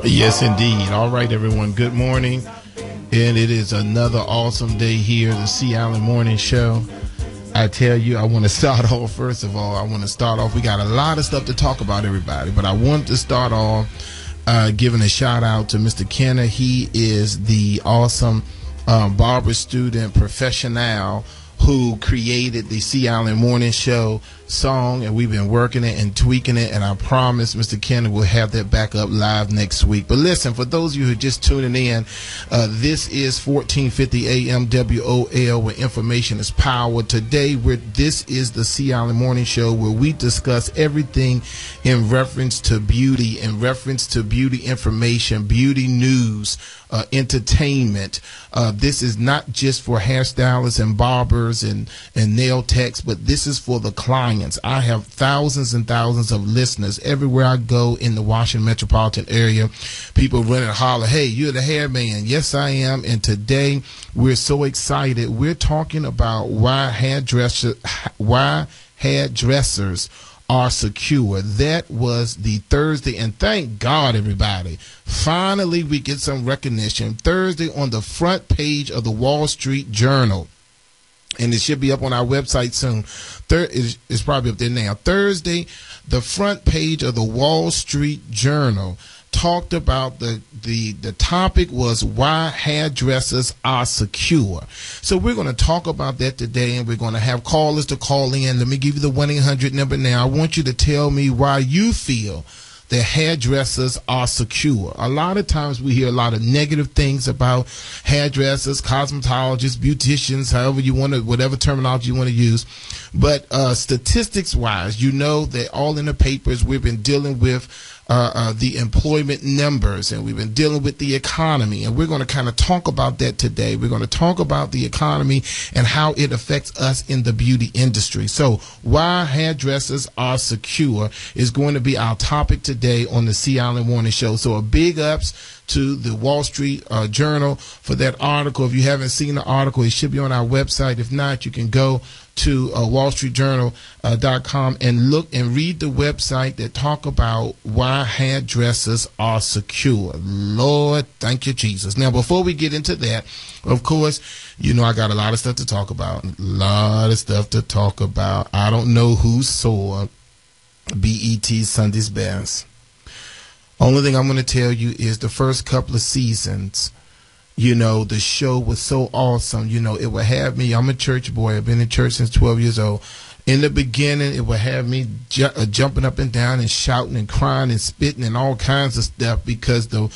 Yes, indeed. All right, everyone. Good morning. And it is another awesome day here, the C. Allen Morning Show. I tell you, I want to start off, first of all, we got a lot of stuff to talk about, everybody, but I want to start off giving a shout out to Mr. Kenner. He is the awesome barber student professional who created the C. Allen Morning Show song, and we've been working it and tweaking it, and I promise Mr. Kenner will have that back up live next week. But listen, for those of you who are just tuning in, this is 1450 AM WOL, where information is power. Today, this is the C. Allen Morning Show, where we discuss everything in reference to beauty, information, beauty news, entertainment. This is not just for hairstylists and barbers and nail techs, but this is for the clients. I have thousands and thousands of listeners everywhere I go in the Washington metropolitan area. People run and holler, "Hey, you're the hair man." Yes, I am. And today we're so excited. We're talking about why hairdressers are secure. That was the Thursday, and thank God, everybody. Finally, we get some recognition. Thursday on the front page of the Wall Street Journal. And it should be up on our website soon. It's probably up there now. Thursday, the front page of the Wall Street Journal talked about the topic was why hairdressers are secure. So we're going to talk about that today, and we're going to have callers to call in. Let me give you the 1-800 number now. I want you to tell me why you feel that hairdressers are secure. A lot of times we hear a lot of negative things about hairdressers, cosmetologists, beauticians, however you want to, whatever terminology you want to use. But statistics wise, you know that all in the papers we've been dealing with the employment numbers, and we've been dealing with the economy, and we're going to kind of talk about that today. We're going to talk about the economy and how it affects us in the beauty industry. So why hairdressers are secure is going to be our topic today on the C. Allen Morning Show. So a big ups to the Wall Street Journal for that article. If you haven't seen the article, it should be on our website. If not, you can go to wallstreetjournal.com and look and read the website that talk about why hairdressers are secure. Lord, thank you, Jesus. Now, before we get into that, of course, you know I got a lot of stuff to talk about. I don't know who saw BET's Sunday's Best. Only thing I'm going to tell you is the first couple of seasons, you know, the show was so awesome. You know, it would have me, I'm a church boy. I've been in church since 12 years old. In the beginning, it would have me jumping up and down and shouting and crying and spitting and all kinds of stuff because the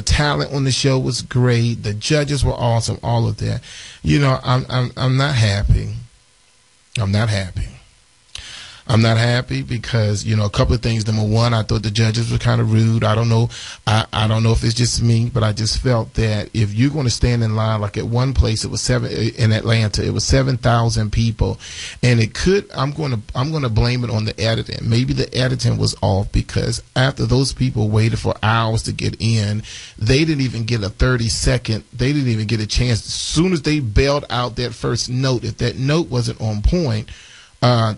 talent on the show was great. The judges were awesome, all of that. You know, I'm not happy. I'm not happy because, you know, a couple of things. Number one, I thought the judges were kind of rude. I don't know. I don't know if it's just me, but I just felt that if you're going to stand in line, like at one place, it was in Atlanta, it was 7,000 people, and it could. I'm going to blame it on the editing. Maybe the editing was off because after those people waited for hours to get in, they didn't even get a 30-second. They didn't even get a chance. As soon as they bailed out that first note, if that note wasn't on point,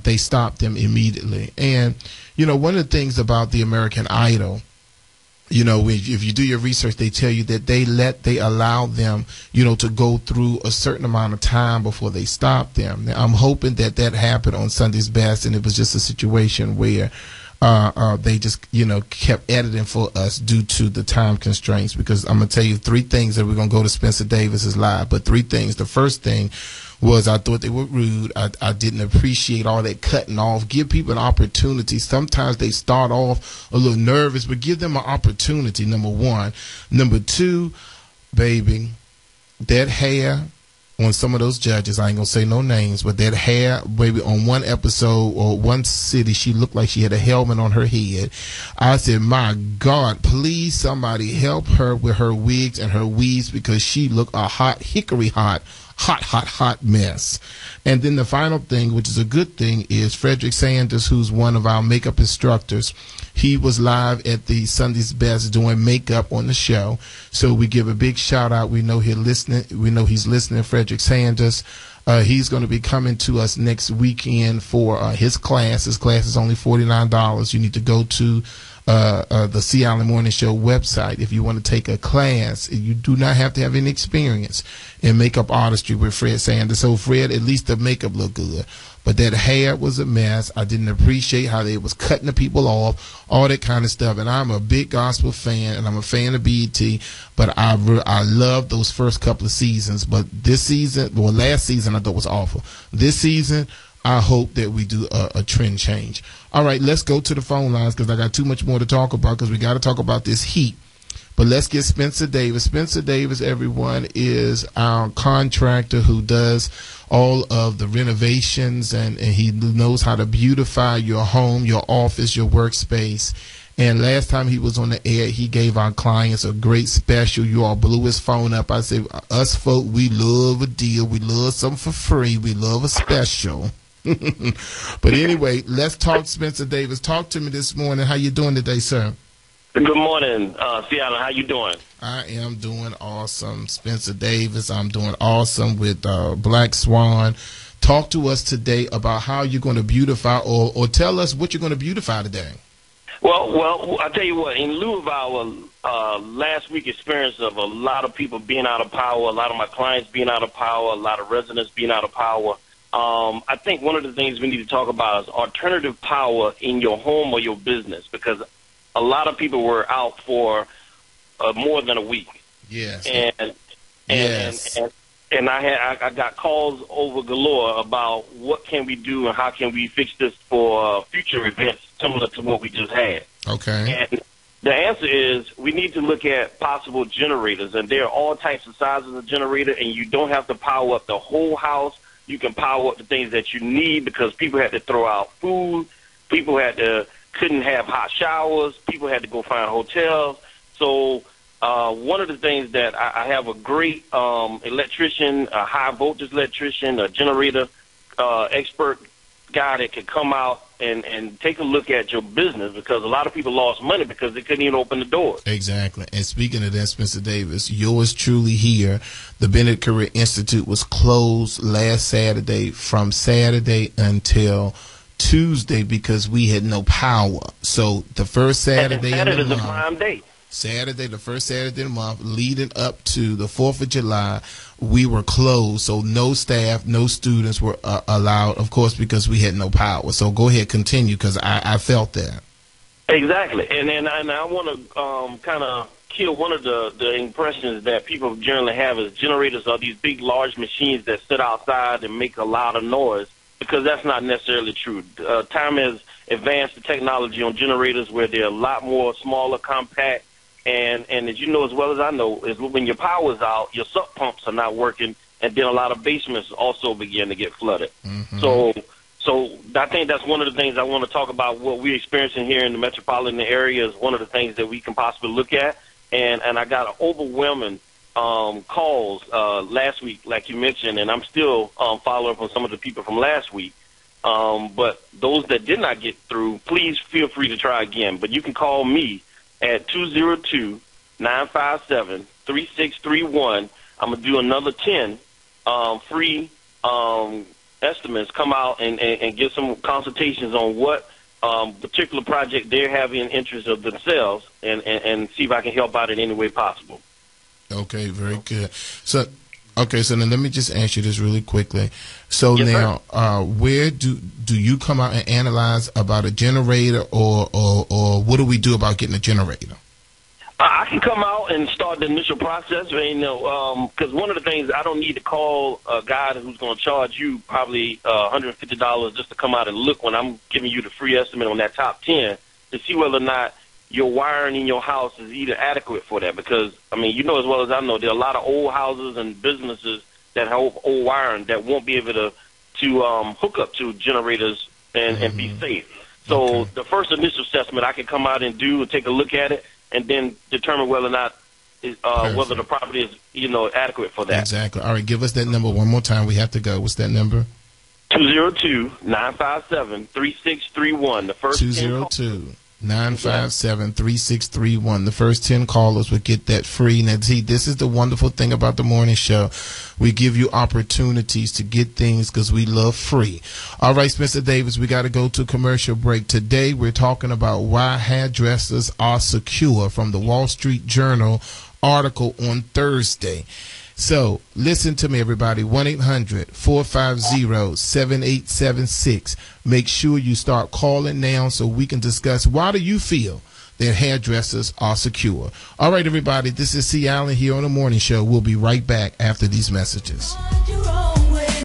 they stopped them immediately. And, you know, one of the things about the American Idol, you know, if you do your research, they tell you that they allow them, you know, to go through a certain amount of time before they stop them. Now, I'm hoping that happened on Sunday's Best, and it was just a situation where they just, you know, kept editing for us due to the time constraints. Because I'm going to tell you three things that we're going to go to Spencer Davis's live, but three things. The first thing was I thought they were rude. I didn't appreciate all that cutting off. Give people an opportunity. Sometimes they start off a little nervous, but give them an opportunity, number one. Number two, baby, that hair on some of those judges, I ain't gonna say no names, but that hair, baby, on one episode or one city, she looked like she had a helmet on her head. I said, my God, please somebody help her with her wigs and her weaves because she looked a hot mess. And then the final thing, which is a good thing, is Frederick Sanders, who's one of our makeup instructors. He was live at the Sunday's Best doing makeup on the show. So we give a big shout out. We know he's listening. Frederick Sanders. He's going to be coming to us next weekend for his class. His class is only $49. You need to go to the Sea Island Morning Show website. If you want to take a class, you do not have to have any experience in makeup artistry with Fred Sanders. So Fred, at least the makeup looked good, but that hair was a mess. I didn't appreciate how they was cutting the people off, all that kind of stuff. And I'm a big gospel fan, and I'm a fan of BET, but I love those first couple of seasons. But this season, well, last season I thought was awful. This season, I hope that we do a trend change. All right, let's go to the phone lines because I got too much more to talk about because we got to talk about this heat. But let's get Spencer Davis. Spencer Davis, everyone, is our contractor who does all of the renovations, and he knows how to beautify your home, your office, your workspace. And last time he was on the air, he gave our clients a great special. You all blew his phone up. I said, us folk, we love a deal. We love something for free. We love a special. But anyway, let's talk Spencer Davis. Talk to me this morning. How you doing today, sir? Good morning, Seattle. How you doing? I am doing awesome, Spencer Davis. I'm doing awesome with Black Swan. Talk to us today about how you're going to beautify, or tell us what you're going to beautify today. Well, I tell you what. In lieu of our last week experience of a lot of people being out of power, a lot of my clients being out of power, a lot of residents being out of power, I think one of the things we need to talk about is alternative power in your home or your business, because a lot of people were out for more than a week. Yes. And I got calls over galore about what can we do and how can we fix this for future events similar to what we just had. Okay. And the answer is we need to look at possible generators, and there are all types of sizes of generator, and you don't have to power up the whole house. You can power up the things that you need, because people had to throw out food, people couldn't have hot showers, people had to go find hotels. So one of the things that I have a great electrician, a high voltage electrician, a generator expert guy that could come out and take a look at your business, because a lot of people lost money because they couldn't even open the doors. Exactly. And speaking of that, Spencer Davis, yours truly here, the Bennett Career Institute was closed last Saturday, from Saturday until Tuesday, because we had no power. So the first Saturday of the month, prime day. Saturday, the first Saturday of the month, leading up to the 4th of July, we were closed. So no staff, no students were allowed, of course, because we had no power. So go ahead, continue, because I felt that. Exactly. And I want to kind of kill one of the impressions that people generally have is generators are these big, large machines that sit outside and make a lot of noise, because that's not necessarily true. Time has advanced the technology on generators where they're a lot more smaller, compact, and as you know as well as I know, is when your power's out, your sump pumps are not working, and then a lot of basements also begin to get flooded. Mm-hmm. So I think that's one of the things I want to talk about. What we're experiencing here in the metropolitan area is one of the things that we can possibly look at, and I got an overwhelming calls last week, like you mentioned, and I'm still following up on some of the people from last week. But those that did not get through, please feel free to try again. But you can call me at 202-957-3631. I'm going to do another 10 free estimates, come out and get some consultations on what particular project they're having interest of themselves, and see if I can help out in any way possible. Okay, very good. So then let me just ask you this really quickly. So yes, now, where do you come out and analyze about a generator, or what do we do about getting a generator? I can come out and start the initial process, because one of the things, I don't need to call a guy who's going to charge you probably $150 just to come out and look when I'm giving you the free estimate on that top 10 to see whether or not your wiring in your house is either adequate for that. Because, you know as well as I know, there are a lot of old houses and businesses that have old wiring that won't be able to hook up to generators and be safe. So the first initial assessment I can come out and do and take a look at it, and then determine whether or not whether the property is adequate for that. Exactly. All right, give us that number one more time. We have to go. What's that number? 202-957-3631. The first 202 957-3631. The first 10 callers will get that free. Now, see, this is the wonderful thing about the morning show. We give you opportunities to get things because we love free. All right, Spencer Davis, we got to go to a commercial break. Today, we're talking about why hairdressers are secure from the Wall Street Journal article on Thursday. So listen to me, everybody. 1-800-450-7876. Make sure you start calling now so we can discuss why do you feel that hairdressers are secure. All right, everybody. This is C. Allen here on the morning show. We'll be right back after these messages.